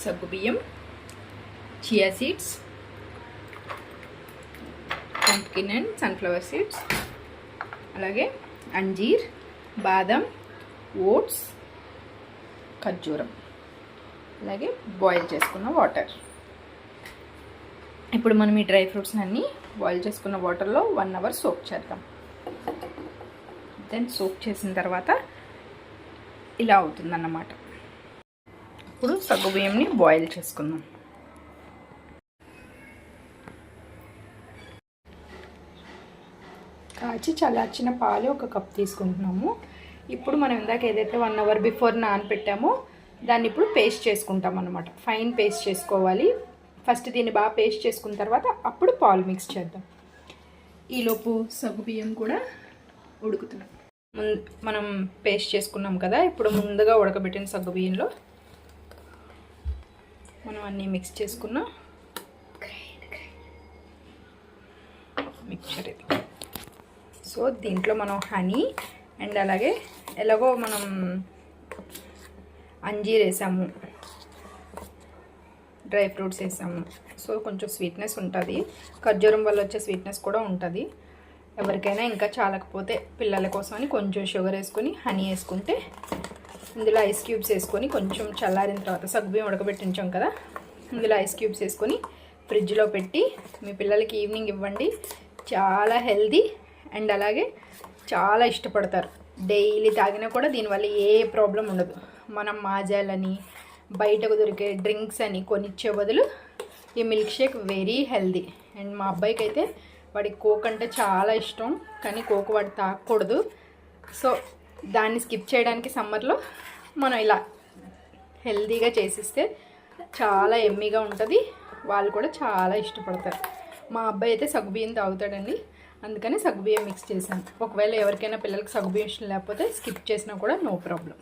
సగ్గుబియ్యం, chia seeds, pumpkin and sunflower seeds, అలాగే అంజీర్, బాదం, ఓట్స్, ఖర్జూరం, అలాగే బాయిల్ చేసుకున్న వాటర్. ఇప్పుడు మనం ఈ డ్రై ఫ్రూట్స్ అన్నీ బాయిల్ చేసుకున్న వాటర్లో 1 అవర్ సోక్ చేద్దాం. దెన్ సోక్ చేసిన తర్వాత ఇలా అవుతుందన్నమాట. ఇప్పుడు సగ్గుబియ్యంని బాయిల్ చేసుకుందాం. కాచి చల్లార్చిన పాలు 1 కప్ తీసుకుంటున్నాము. ఇప్పుడు మనం ఇందాక ఏదైతే 1 అవర్ బిఫోర్ నానబెట్టామో దాన్ని ఇప్పుడు పేస్ట్ చేసుకుంటాం అన్నమాట. ఫైన్ పేస్ట్ చేసుకోవాలి. ఫస్ట్ దీన్ని బాగా పేస్ట్ చేసుకున్న తర్వాత అప్పుడు పాలు మిక్స్ చేద్దాం. ఈలోపు సగ్గుబియ్యం కూడా ఉడుకుతున్నాం. మనం పేస్ట్ చేసుకున్నాం కదా, ఇప్పుడు ముందుగా ఉడకబెట్టిన సగ్గుబియ్యంలో మనం అన్నీ మిక్స్ చేసుకున్నాం. మిక్చర్ ఇది. సో దీంట్లో మనం హనీ అండ్ అలాగే ఎలాగో మనం అంజీర్ వేసాము, డ్రై ఫ్రూట్స్ వేసాము. సో కొంచెం స్వీట్నెస్ ఉంటుంది. ఖర్జూరం వల్ల వచ్చే స్వీట్నెస్ కూడా ఉంటుంది. ఎవరికైనా ఇంకా చాలకపోతే పిల్లల కోసం అని కొంచెం షుగర్ వేసుకొని హనీ వేసుకుంటే, ఇందులో ఐస్ క్యూబ్స్ వేసుకొని కొంచెం చల్లారిన తర్వాత సగ్గుబియ్యం ఉడకబెట్టి ఉంచాం కదా, ఇందులో ఐస్ క్యూబ్స్ వేసుకొని ఫ్రిడ్జ్లో పెట్టి మీ పిల్లలకి ఈవినింగ్ ఇవ్వండి. చాలా హెల్దీ అండ్ అలాగే చాలా ఇష్టపడతారు. డైలీ తాగినా కూడా దీనివల్ల ఏ ప్రాబ్లం ఉండదు. మనం మాజాలని బయటకు దొరికే డ్రింక్స్ అని కొనిచ్చే బదులు ఈ milk shake very healthy. And మా అబ్బాయికి అయితే వాడికి కోక్ అంటే చాలా ఇష్టం, కానీ కోక్ వాడు తాగకూడదు. సో దాన్ని స్కిప్ చేయడానికి సమ్మర్లో మనం ఇలా హెల్దీగా చేసిస్తే చాలా ఎమ్మీగా ఉంటుంది. వాళ్ళు కూడా చాలా ఇష్టపడతారు. మా అబ్బాయి అయితే సగ్గుబియ్యం తాగుతాడండి, అందుకని సగ్గుబియ్యం మిక్స్ చేశాను. ఒకవేళ ఎవరికైనా పిల్లలకి సగ్గుబియ్యం ఇష్టం లేకపోతే స్కిప్ చేసినా కూడా నో ప్రాబ్లం.